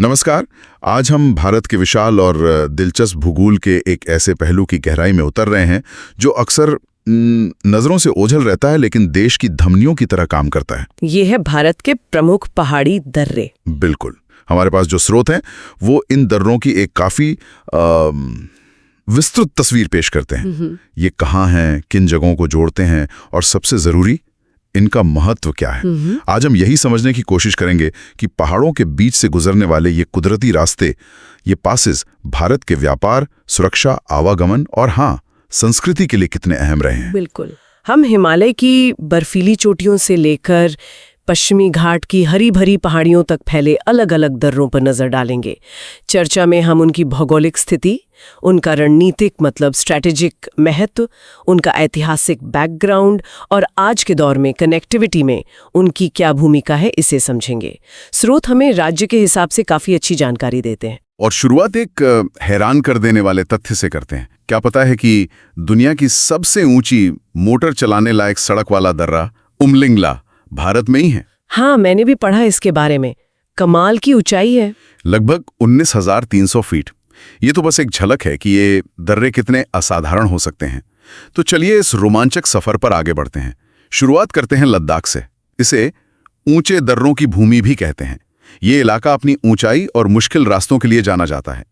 नमस्कार। आज हम भारत के विशाल और दिलचस्प भूगोल के एक ऐसे पहलू की गहराई में उतर रहे हैं जो अक्सर नजरों से ओझल रहता है लेकिन देश की धमनियों की तरह काम करता है। ये है भारत के प्रमुख पहाड़ी दर्रे। बिल्कुल। हमारे पास जो स्रोत हैं वो इन दर्रों की एक काफी विस्तृत तस्वीर पेश करते हैं। ये कहाँ हैं, किन जगहों को जोड़ते हैं और सबसे जरूरी इनका महत्व क्या है। आज हम यही समझने की कोशिश करेंगे कि पहाड़ों के बीच से गुजरने वाले ये कुदरती रास्ते, ये पासेस भारत के व्यापार, सुरक्षा, आवागमन और हाँ, संस्कृति के लिए कितने अहम रहे हैं। बिल्कुल। हम हिमालय की बर्फीली चोटियों से लेकर पश्चिमी घाट की हरी भरी पहाड़ियों तक फैले अलग अलग दर्रों पर नजर डालेंगे। चर्चा में हम उनकी भौगोलिक स्थिति, उनका रणनीतिक मतलब स्ट्रैटेजिक महत्व, उनका ऐतिहासिक बैकग्राउंड और आज के दौर में कनेक्टिविटी में उनकी क्या भूमिका है, इसे समझेंगे। स्रोत हमें राज्य के हिसाब से काफी अच्छी जानकारी देते हैं। और शुरुआत एक हैरान कर देने वाले तथ्य से करते हैं। क्या पता है कि दुनिया की सबसे ऊंची मोटर चलाने लायक सड़क वाला दर्रा उमलिंगला भारत में ही है। हाँ, मैंने भी पढ़ा इसके बारे में। कमाल की ऊंचाई है, लगभग 19,300 फीट। ये तो बस एक झलक है कि ये दर्रे कितने असाधारण हो सकते हैं। तो चलिए इस रोमांचक सफर पर आगे बढ़ते हैं। शुरुआत करते हैं लद्दाख से। इसे ऊंचे दर्रों की भूमि भी कहते हैं। ये इलाका अपनी ऊंचाई और मुश्किल रास्तों के लिए जाना जाता है।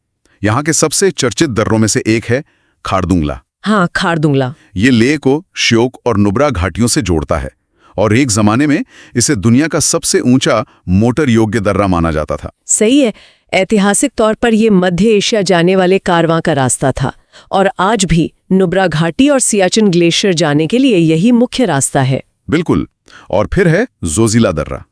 यहाँ के सबसे चर्चित दर्रों में से एक है खारदुंगला। हाँ, खारदुंगला। ये लेह को श्योक और नुब्रा घाटियों से जोड़ता है और एक जमाने में इसे दुनिया का सबसे ऊंचा मोटर योग्य दर्रा माना जाता था। सही है। ऐतिहासिक तौर पर यह मध्य एशिया जाने वाले कारवां का रास्ता था और आज भी नुब्रा घाटी और सियाचिन ग्लेशियर जाने के लिए यही मुख्य रास्ता है। बिल्कुल। और फिर है जोजिला दर्रा।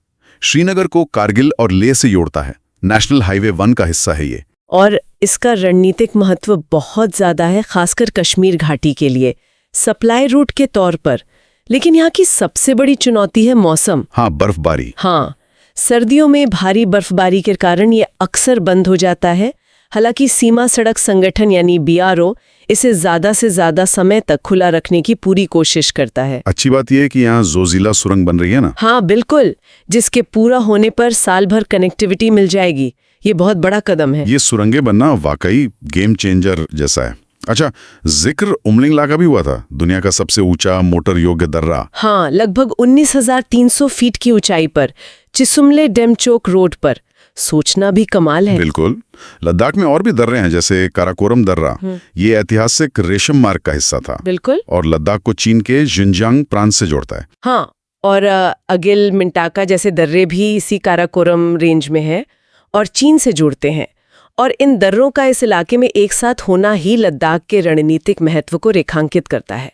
श्रीनगर को कारगिल और लेह से जोड़ता है। नेशनल हाईवे 1 का हिस्सा है ये। और इसका रणनीतिक महत्व बहुत ज्यादा है, खासकर कश्मीर घाटी के लिए सप्लाई रूट के तौर पर। लेकिन यहाँ की सबसे बड़ी चुनौती है मौसम। हाँ, बर्फबारी। हाँ, सर्दियों में भारी बर्फबारी के कारण ये अक्सर बंद हो जाता है। हालांकि सीमा सड़क संगठन यानी BRO इसे ज्यादा से ज्यादा समय तक खुला रखने की पूरी कोशिश करता है। अच्छी बात यह है कि यहाँ जोजिला सुरंग बन रही है ना। हाँ बिल्कुल, जिसके पूरा होने पर साल भर कनेक्टिविटी मिल जाएगी। ये बहुत बड़ा कदम है। ये सुरंगें बनना वाकई गेम चेंजर जैसा है। अच्छा, जिक्र उमलिंगला का भी हुआ था, दुनिया का सबसे ऊंचा मोटर योग्य दर्रा। हाँ, लगभग 19,300 फीट की ऊंचाई पर चिसुमले डेमचोक रोड पर। सोचना भी कमाल है। बिल्कुल। लद्दाख में और भी दर्रे हैं, जैसे काराकोरम दर्रा। ये ऐतिहासिक रेशम मार्ग का हिस्सा था। बिल्कुल। और लद्दाख को चीन के जिनजियांग प्रांत से जोड़ता है। हाँ, और अगिल मिंटाका जैसे दर्रे भी इसी काराकोरम रेंज में है और चीन से जुड़ते हैं। और इन दर्रों का इस इलाके में एक साथ होना ही लद्दाख के रणनीतिक महत्व को रेखांकित करता है।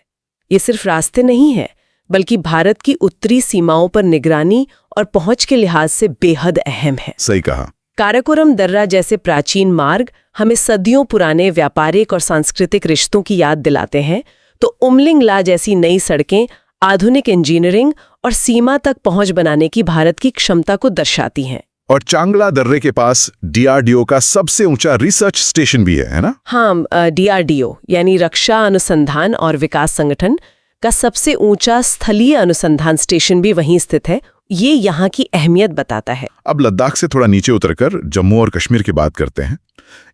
ये सिर्फ रास्ते नहीं है, बल्कि भारत की उत्तरी सीमाओं पर निगरानी और पहुंच के लिहाज से बेहद अहम है। सही कहा। काराकोरम दर्रा जैसे प्राचीन मार्ग हमें सदियों पुराने व्यापारिक और सांस्कृतिक रिश्तों की याद दिलाते हैं, तो उमलिंगला जैसी नई सड़कें आधुनिक इंजीनियरिंग और सीमा तक पहुंच बनाने की भारत की क्षमता को दर्शाती हैं। और चांगला दर्रे के पास DRDO का सबसे ऊंचा रिसर्च स्टेशन भी है ना? हाँ, DRDO यानी रक्षा अनुसंधान और विकास संगठन का सबसे ऊंचा स्थलीय अनुसंधान स्टेशन भी वहीं स्थित है। ये यहाँ की अहमियत बताता है। अब लद्दाख से थोड़ा नीचे उतरकर जम्मू और कश्मीर की बात करते हैं।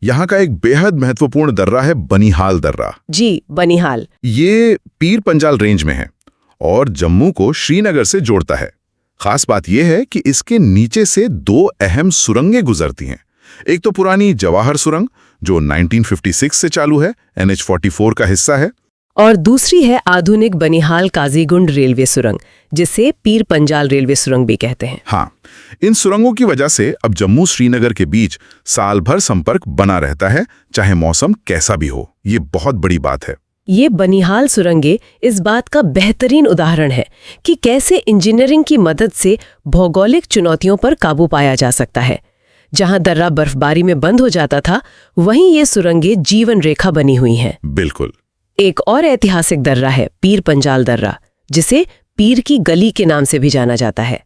यहाँ का एक बेहद महत्वपूर्ण दर्रा है बनिहाल दर्रा। जी, बनिहाल। ये पीर पंजाल रेंज में है और जम्मू को श्रीनगर से जोड़ता है। खास बात यह है कि इसके नीचे से 2 अहम सुरंगें गुजरती हैं। एक तो पुरानी जवाहर सुरंग जो 1956 से चालू है, NH-44 का हिस्सा है, और दूसरी है आधुनिक बनिहाल काजीगुंड रेलवे सुरंग, जिसे पीर पंजाल रेलवे सुरंग भी कहते हैं। हाँ, इन सुरंगों की वजह से अब जम्मू श्रीनगर के बीच साल भर संपर्क बना रहता है, चाहे मौसम कैसा भी हो। ये बहुत बड़ी बात है। ये बनिहाल सुरंगें इस बात का बेहतरीन उदाहरण है कि कैसे इंजीनियरिंग की मदद से भौगोलिक चुनौतियों पर काबू पाया जा सकता है। जहां दर्रा बर्फबारी में बंद हो जाता था, वहीं ये सुरंगें जीवन रेखा बनी हुई हैं। बिल्कुल। एक और ऐतिहासिक दर्रा है पीर पंजाल दर्रा, जिसे पीर की गली के नाम से भी जाना जाता है।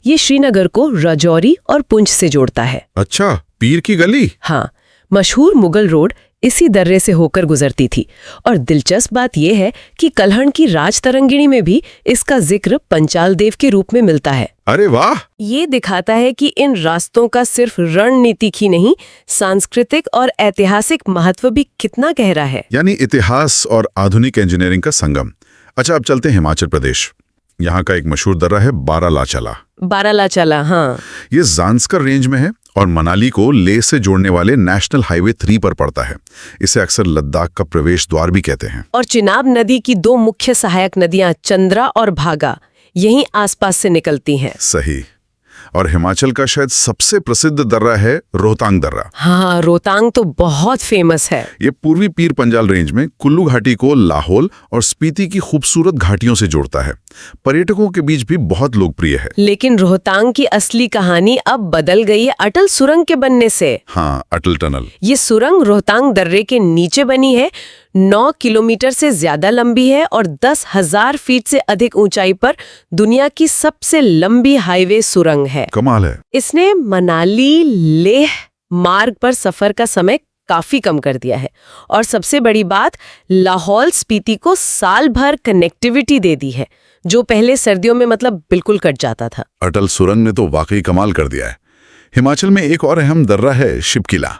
ये श्रीनगर को राजौरी और पुंछ से जोड़ता है। अच्छा, पीर की गली? हाँ, मशहूर मुगल रोड इसी दर्रे से होकर गुजरती थी। और दिलचस्प बात यह है कि कल्हण की राजतरंगिणी में भी इसका जिक्र पंचाल देव के रूप में मिलता है। अरे वाह! ये दिखाता है कि इन रास्तों का सिर्फ रणनीतिक ही नहीं, सांस्कृतिक और ऐतिहासिक महत्व भी कितना गहरा है। यानी इतिहास और आधुनिक इंजीनियरिंग का संगम। अच्छा, अब चलते हैं हिमाचल प्रदेश। यहाँ का एक मशहूर दर्रा है बारालाचाला। बारालाचाला, हाँ। ये जांस्कर रेंज में है और मनाली को लेह से जोड़ने वाले नेशनल हाईवे 3 पर पड़ता है। इसे अक्सर लद्दाख का प्रवेश द्वार भी कहते हैं। और चिनाब नदी की 2 मुख्य सहायक नदियां चंद्रा और भागा यहीं आसपास से निकलती हैं। सही। और हिमाचल का शायद सबसे प्रसिद्ध दर्रा है रोहतांग दर्रा। हाँ, रोहतांग तो बहुत फेमस है। ये पूर्वी पीर पंजाल रेंज में कुल्लू घाटी को लाहौल और स्पीति की खूबसूरत घाटियों से जोड़ता है। पर्यटकों के बीच भी बहुत लोकप्रिय है। लेकिन रोहतांग की असली कहानी अब बदल गई है अटल सुरंग के बनने से। हाँ, अटल टनल। ये सुरंग रोहतांग दर्रे के नीचे बनी है, 9 किलोमीटर से ज्यादा लंबी है और 10,000 फीट से अधिक ऊंचाई पर दुनिया की सबसे लंबी हाईवे सुरंग है। कमाल है। इसने मनाली लेह मार्ग पर सफर का समय काफी कम कर दिया है और सबसे बड़ी बात, लाहौल स्पीति को साल भर कनेक्टिविटी दे दी है, जो पहले सर्दियों में मतलब बिल्कुल कट जाता था। अटल सुरंग ने तो वाकई कमाल कर दिया है। हिमाचल में एक और अहम दर्रा है शिपकिला।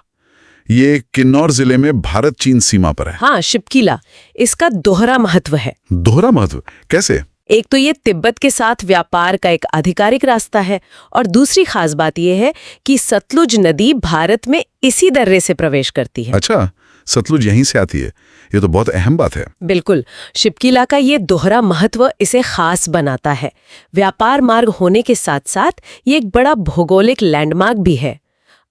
ये किन्नौर जिले में भारत चीन सीमा पर है। हाँ, शिपकिला। इसका दोहरा महत्व है। दोहरा महत्व कैसे? एक तो ये तिब्बत के साथ व्यापार का एक आधिकारिक रास्ता है और दूसरी खास बात यह है कि सतलुज नदी भारत में इसी दर्रे से प्रवेश करती है। अच्छा, सतलुज यहीं से आती है। ये तो बहुत अहम बात है। बिल्कुल। शिपकिला का ये दोहरा महत्व इसे खास बनाता है। व्यापार मार्ग होने के साथ साथ ये एक बड़ा भौगोलिक लैंडमार्क भी है।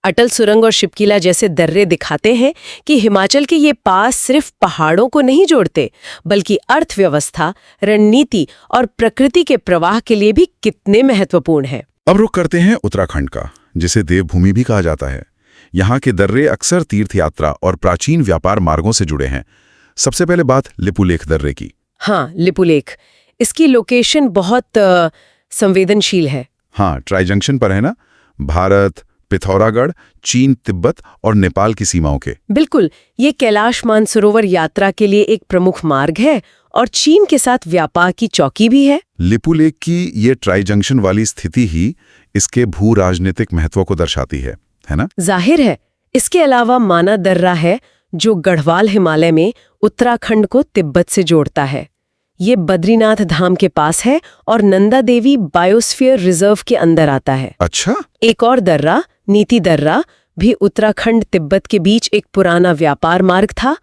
अटल सुरंग और शिपकिला जैसे दर्रे दिखाते हैं कि हिमाचल के ये पास सिर्फ पहाड़ों को नहीं जोड़ते, बल्कि अर्थव्यवस्था, रणनीति और प्रकृति के प्रवाह के लिए भी कितने महत्वपूर्ण हैं। अब रुख करते हैं उत्तराखंड का, जिसे देवभूमि भी कहा जाता है। यहाँ के दर्रे अक्सर तीर्थ यात्रा और प्राचीन व्यापार मार्गों से जुड़े हैं। सबसे पहले बात लिपुलेख दर्रे की। हाँ, लिपुलेख। इसकी लोकेशन बहुत संवेदनशील है। हाँ, ट्राई जंक्शन पर है ना, भारत, पिथौरागढ़, चीन, तिब्बत और नेपाल की सीमाओं के। बिल्कुल। ये कैलाश मानसरोवर यात्रा के लिए एक प्रमुख मार्ग है और चीन के साथ व्यापार की चौकी भी है। लिपुलेख की ये ट्राई जंक्शन वाली स्थिति ही इसके भू राजनीतिक महत्व को दर्शाती है ना? जाहिर है। इसके अलावा माना दर्रा है, जो गढ़वाल हिमालय में उत्तराखंड को तिब्बत से जोड़ता है। ये बद्रीनाथ धाम के पास है और नंदा देवी बायोस्फीयर रिजर्व के अंदर आता है। अच्छा। एक और दर्रा, नीति दर्रा, भी उत्तराखंड तिब्बत के बीच एक पुराना व्यापार मार्ग था,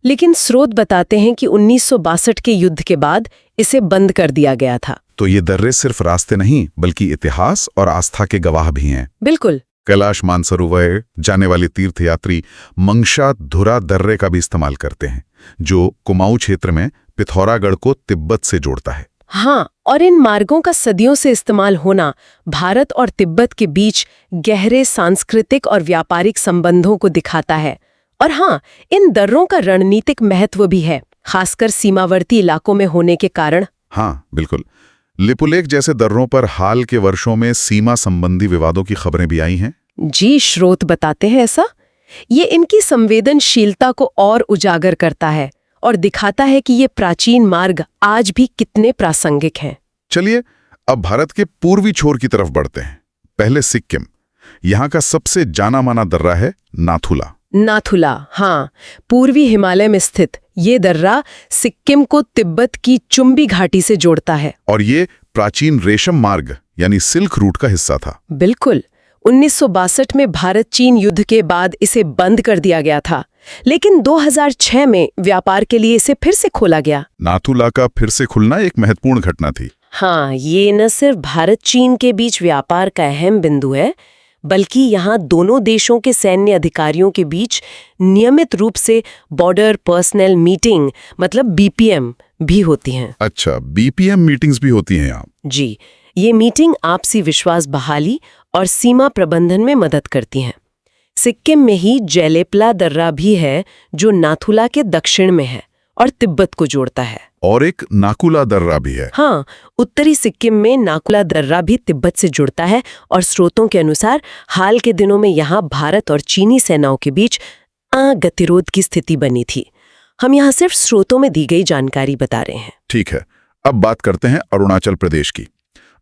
लेकिन स्रोत बताते हैं कि 1962 के युद्ध के बाद इसे बंद कर दिया गया था। तो ये दर्रे सिर्फ रास्ते नहीं, बल्कि इतिहास और आस्था के गवाह भी हैं। बिल्कुल। कैलाश मानसरोवर जाने वाले तीर्थयात्री मंगशा धुरा दर्रे का भी इस्तेमाल करते हैं, जो कुमाऊं क्षेत्र में पिथौरागढ़ को तिब्बत से जोड़ता है। हाँ, और इन मार्गों का सदियों से इस्तेमाल होना भारत और तिब्बत के बीच गहरे सांस्कृतिक और व्यापारिक संबंधों को दिखाता है। और हाँ, इन दर्रों का रणनीतिक महत्व भी है, खासकर सीमावर्ती इलाकों में होने के कारण। हाँ, बिल्कुल। लिपुलेख जैसे दर्रों पर हाल के वर्षों में सीमा संबंधी विवादों की खबरें भी आई हैं। जी, स्रोत बताते हैं ऐसा। ये इनकी संवेदनशीलता को और उजागर करता है और दिखाता है कि ये प्राचीन मार्ग आज भी कितने प्रासंगिक हैं। चलिए अब भारत के पूर्वी छोर की तरफ बढ़ते हैं। पहले सिक्किम। यहाँ का सबसे जाना माना दर्रा है नाथुला। नाथुला, हाँ, पूर्वी हिमालय में स्थित ये दर्रा सिक्किम को तिब्बत की चुंबी घाटी से जोड़ता है। और ये प्राचीन रेशम मार्ग यानी सिल्क रूट का हिस्सा था। बिल्कुल। 1962 में भारत चीन युद्ध के बाद इसे बंद कर दिया गया था, लेकिन 2006 में व्यापार के लिए इसे फिर से खोला गया। नाथुला का फिर से खुलना एक महत्वपूर्ण घटना थी। हाँ, ये न सिर्फ भारत चीन के बीच व्यापार का अहम बिंदु है, बल्कि यहाँ दोनों देशों के सैन्य अधिकारियों के बीच नियमित रूप से बॉर्डर पर्सनल मीटिंग मतलब बीपीएम भी होती हैं। अच्छा, बीपीएम मीटिंग्स भी होती हैं यहाँ? जी, ये मीटिंग आपसी विश्वास बहाली और सीमा प्रबंधन में मदद करती हैं। सिक्किम में ही जैलेपला दर्रा भी है, जो नाथुला के दक्षिण में है और तिब्बत को जोड़ता है। और एक नाकुला दर्रा भी है। हाँ, उत्तरी सिक्किम में नाकुला दर्रा भी तिब्बत से जुड़ता है और स्रोतों के अनुसार हाल के दिनों में यहाँ भारत और चीनी सेनाओं के बीच गतिरोध की स्थिति बनी थी। हम यहाँ सिर्फ स्रोतों में दी गई जानकारी बता रहे हैं। ठीक है, अब बात करते हैं अरुणाचल प्रदेश की।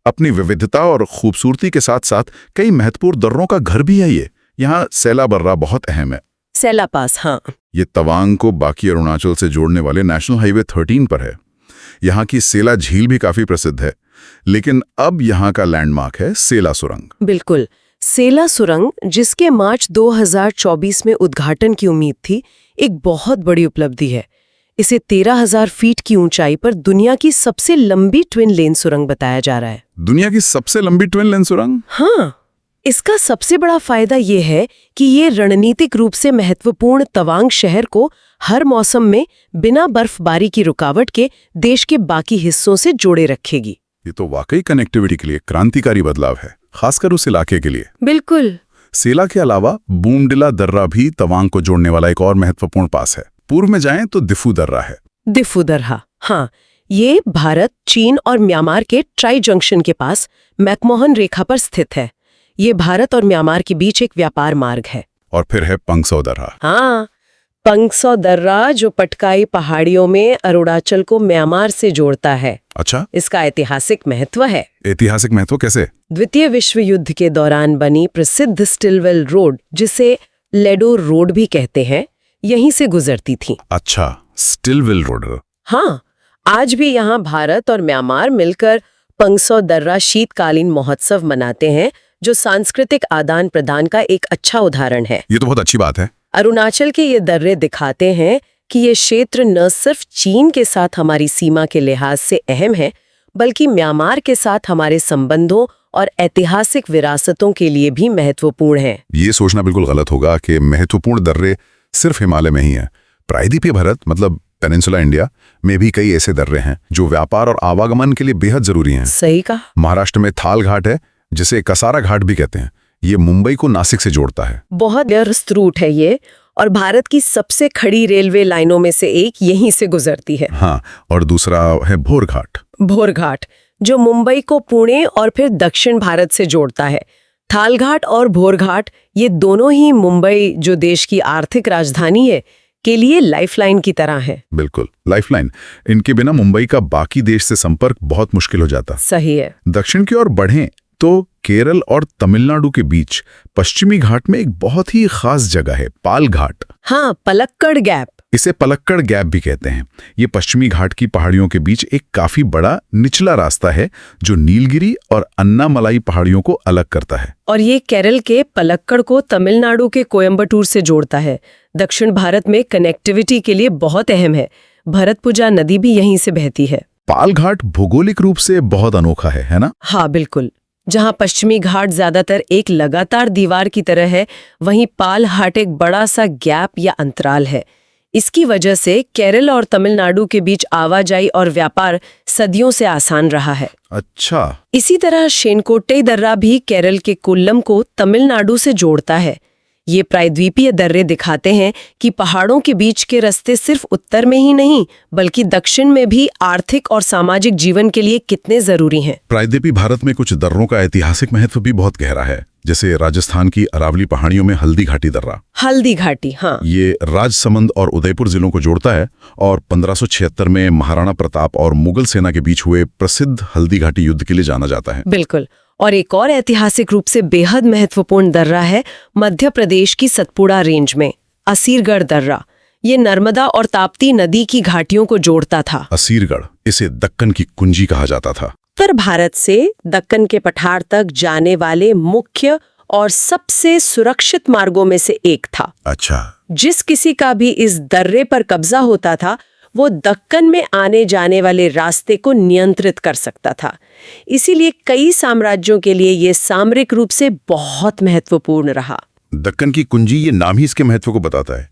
अपनी विविधता और खूबसूरती के साथ साथ कई महत्वपूर्ण दर्रों का घर भी है ये। यहाँ सेला बर्रा बहुत अहम है। सेला पास, हाँ। ये तवांग को बाकी अरुणाचल से जोड़ने वाले नेशनल हाईवे 13 पर है। यहाँ की सेला झील भी काफी प्रसिद्ध है, लेकिन अब यहाँ का लैंडमार्क है सेला सुरंग। बिल्कुल, सेला सुरंग, जिसके मार्च 2024 में उद्घाटन की उम्मीद थी, एक बहुत बड़ी उपलब्धि है। इसे 13,000 फीट की ऊंचाई पर दुनिया की सबसे लंबी ट्विन लेन सुरंग बताया जा रहा है। दुनिया की सबसे लंबी ट्विन लेन सुरंग? हाँ। इसका सबसे बड़ा फायदा ये है कि ये रणनीतिक रूप से महत्वपूर्ण तवांग शहर को हर मौसम में बिना बर्फबारी की रुकावट के देश के बाकी हिस्सों से जोड़े रखेगी। ये तो वाकई कनेक्टिविटी के लिए क्रांतिकारी बदलाव है, खासकर उस इलाके के लिए। बिल्कुल। सेला के अलावा बूमडिला दर्रा भी तवांग को जोड़ने वाला एक और महत्वपूर्ण पास है। पूर्व में जाएं तो दिफू दर्रा है। दिफू दर्रा, हाँ। ये भारत, चीन और म्यांमार के ट्राई जंक्शन के पास मैकमोहन रेखा पर स्थित है। ये भारत और म्यांमार के बीच एक व्यापार मार्ग है। और फिर है पंगसौ दर्रा। हाँ, पंगसौ दर्रा जो पटकाई पहाड़ियों में अरुणाचल को म्यांमार से जोड़ता है। अच्छा, इसका ऐतिहासिक महत्व है। ऐतिहासिक महत्व कैसे? द्वितीय विश्व युद्ध के दौरान बनी प्रसिद्ध स्टिलवेल रोड, जिसे लेडो रोड भी कहते हैं, यहीं से गुजरती थी। अच्छा, स्टिलवेल रोड। हाँ, आज भी यहाँ भारत और म्यांमार मिलकर पंगसौ दर्रा शीतकालीन महोत्सव मनाते हैं, जो सांस्कृतिक आदान प्रदान का एक अच्छा उदाहरण है। ये तो बहुत अच्छी बात है। अरुणाचल के ये दर्रे दिखाते हैं कि ये क्षेत्र न सिर्फ चीन के साथ हमारी सीमा के लिहाज से अहम है, बल्कि म्यांमार के साथ हमारे संबंधों और ऐतिहासिक विरासतों के लिए भी महत्वपूर्ण है। ये सोचना बिल्कुल गलत होगा कि महत्वपूर्ण दर्रे सिर्फ हिमालय में ही हैं। प्रायद्वीपीय भारत, मतलब पेनिनसुला इंडिया में भी कई ऐसे दर्रे हैं जो व्यापार और आवागमन के लिए बेहद जरूरी हैं। सही कहा। महाराष्ट्र में थाल घाट है, जिसे कसारा घाट भी कहते हैं। ये मुंबई को नासिक से जोड़ता है। बहुत व्यस्त रूट है ये, और भारत की सबसे खड़ी रेलवे लाइनों में से एक यहीं से गुजरती है। हाँ, और दूसरा है भोर घाट। भोर घाट, जो मुंबई को पुणे और फिर दक्षिण भारत से जोड़ता है। थाल घाट और भोर घाट, ये दोनों ही मुंबई, जो देश की आर्थिक राजधानी है, के लिए लाइफलाइन की तरह है। बिल्कुल, लाइफलाइन। इनके बिना मुंबई का बाकी देश से संपर्क बहुत मुश्किल हो जाता। सही है। दक्षिण की ओर बढ़ें तो केरल और तमिलनाडु के बीच पश्चिमी घाट में एक बहुत ही खास जगह है, पाल घाट। हाँ, पलक्कड़ गैप। इसे पलक्कड़ गैप भी कहते हैं। ये पश्चिमी घाट की पहाड़ियों के बीच एक काफी बड़ा निचला रास्ता है जो नीलगिरी और अन्नामलाई पहाड़ियों को अलग करता है। और ये केरल के पलक्कड़ को तमिलनाडु के कोयम्बटूर से जोड़ता है। दक्षिण भारत में कनेक्टिविटी के लिए बहुत अहम है। भरतपुजा नदी भी यहीं से बहती है। पाल घाट भौगोलिक रूप से बहुत अनोखा है ना? हाँ, बिल्कुल। जहाँ पश्चिमी घाट ज्यादातर एक लगातार दीवार की तरह है, वहीं पाल घाट एक बड़ा सा गैप या अंतराल है। इसकी वजह से केरल और तमिलनाडु के बीच आवाजाही और व्यापार सदियों से आसान रहा है। अच्छा। इसी तरह शेनकोटे दर्रा भी केरल के कोल्लम को तमिलनाडु से जोड़ता है। ये प्रायद्वीपीय दर्रे दिखाते हैं कि पहाड़ों के बीच के रास्ते सिर्फ उत्तर में ही नहीं, बल्कि दक्षिण में भी आर्थिक और सामाजिक जीवन के लिए कितने जरूरी हैं। प्रायद्वीपीय भारत में कुछ दर्रों का ऐतिहासिक महत्व भी बहुत गहरा है, जैसे राजस्थान की अरावली पहाड़ियों में हल्दी घाटी दर्रा। हल्दी घाटी, हाँ। ये राजसमंद और उदयपुर जिलों को जोड़ता है और 1576 में महाराणा प्रताप और मुगल सेना के बीच हुए प्रसिद्ध हल्दी घाटी युद्ध के लिए जाना जाता है। बिल्कुल। और एक और ऐतिहासिक रूप से बेहद महत्वपूर्ण दर्रा है मध्य प्रदेश की सतपुड़ा रेंज में असीरगढ़ दर्रा। ये नर्मदा और ताप्ती नदी की घाटियों को जोड़ता था। असीरगढ़, इसे दक्कन की कुंजी कहा जाता था। उत्तर भारत से दक्कन के पठार तक जाने वाले मुख्य और सबसे सुरक्षित मार्गों में से एक था। अच्छा। जिस किसी का भी इस दर्रे पर कब्जा होता था, वो दक्कन में आने जाने वाले रास्ते को नियंत्रित कर सकता था। इसीलिए कई साम्राज्यों के लिए ये सामरिक रूप से बहुत महत्वपूर्ण रहा। दक्कन की कुंजी, ये नाम ही इसके महत्व को बताता है।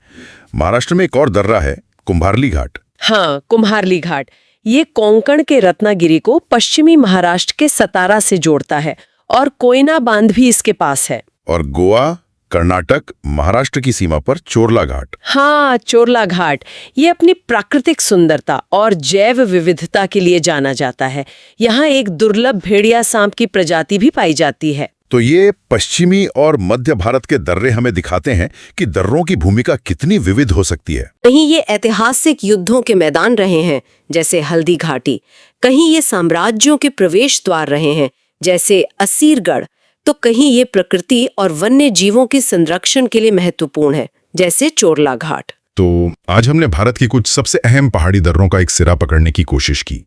महाराष्ट्र में एक और दर्रा है, कुम्हारली घाट। हाँ, कुम्हारली घाट। ये कोंकण के रत्नागिरी को पश्चिमी महाराष्ट्र के सतारा से जोड़ता है और कोयना बांध भी इसके पास है। और गोवा, कर्नाटक, महाराष्ट्र की सीमा पर चोरला घाट। हाँ, चोरला घाट। ये अपनी प्राकृतिक सुंदरता और जैव विविधता के लिए जाना जाता है। यहाँ एक दुर्लभ भेड़िया सांप की प्रजाति भी पाई जाती है। तो ये पश्चिमी और मध्य भारत के दर्रे हमें दिखाते हैं कि दर्रों की भूमिका कितनी विविध हो सकती है। कहीं ये ऐतिहासिक युद्धों के मैदान रहे हैं, जैसे हल्दी घाटी, कहीं ये साम्राज्यों के प्रवेश द्वार रहे हैं, जैसे असीरगढ़, तो कहीं ये प्रकृति और वन्य जीवों के संरक्षण के लिए महत्वपूर्ण है, जैसे चोरला घाट। तो आज हमने भारत की कुछ सबसे अहम पहाड़ी दर्रों का एक सिरा पकड़ने की कोशिश की।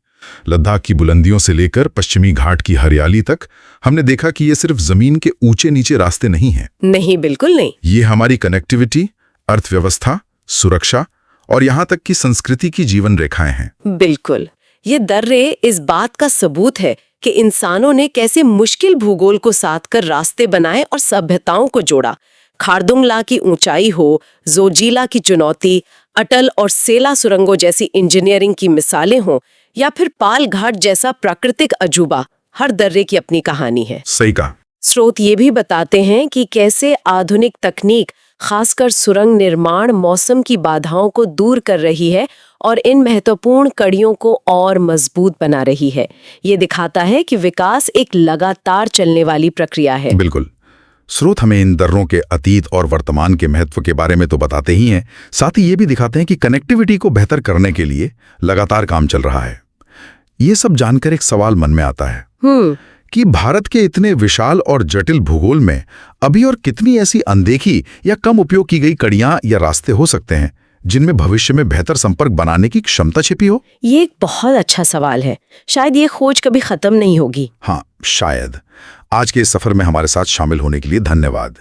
लद्दाख की बुलंदियों से लेकर पश्चिमी घाट की हरियाली तक हमने देखा कि ये सिर्फ जमीन के ऊंचे नीचे रास्ते नहीं हैं। नहीं, बिल्कुल नहीं। ये हमारी कनेक्टिविटी, अर्थव्यवस्था, सुरक्षा और यहाँ तक कि संस्कृति की जीवन रेखाएं हैं। बिल्कुल। ये दर्रे इस बात का सबूत है कि इंसानों ने कैसे मुश्किल भूगोल को साथ कर रास्ते बनाए और सभ्यताओं को जोड़ा। खारदुंगला की ऊंचाई हो, जोजिला की चुनौती, अटल और सेला सुरंगों जैसी इंजीनियरिंग की मिसालें हों, या फिर पाल घाट जैसा प्राकृतिक अजूबा, हर दर्रे की अपनी कहानी है। सही कहा। स्रोत ये भी बताते हैं कि कैसे आधुनिक तकनीक, खासकर सुरंग निर्माण, मौसम की बाधाओं को दूर कर रही है और इन महत्वपूर्ण कड़ियों को और मजबूत बना रही है। ये दिखाता है कि विकास एक लगातार चलने वाली प्रक्रिया है। बिल्कुल। स्रोत हमें इन दर्रों के अतीत और वर्तमान के महत्व के बारे में तो बताते ही हैं, साथ ही ये भी दिखाते हैं कि कनेक्टिविटी को बेहतर करने के लिए लगातार काम चल रहा है। ये सब जानकर एक सवाल मन में आता है कि भारत के इतने विशाल और जटिल भूगोल में अभी और कितनी ऐसी अनदेखी या कम उपयोग की गई कड़ियां या रास्ते हो सकते हैं जिनमें भविष्य में बेहतर संपर्क बनाने की क्षमता छिपी हो। ये एक बहुत अच्छा सवाल है। शायद ये खोज कभी खत्म नहीं होगी। हाँ, शायद। आज के इस सफर में हमारे साथ शामिल होने के लिए धन्यवाद।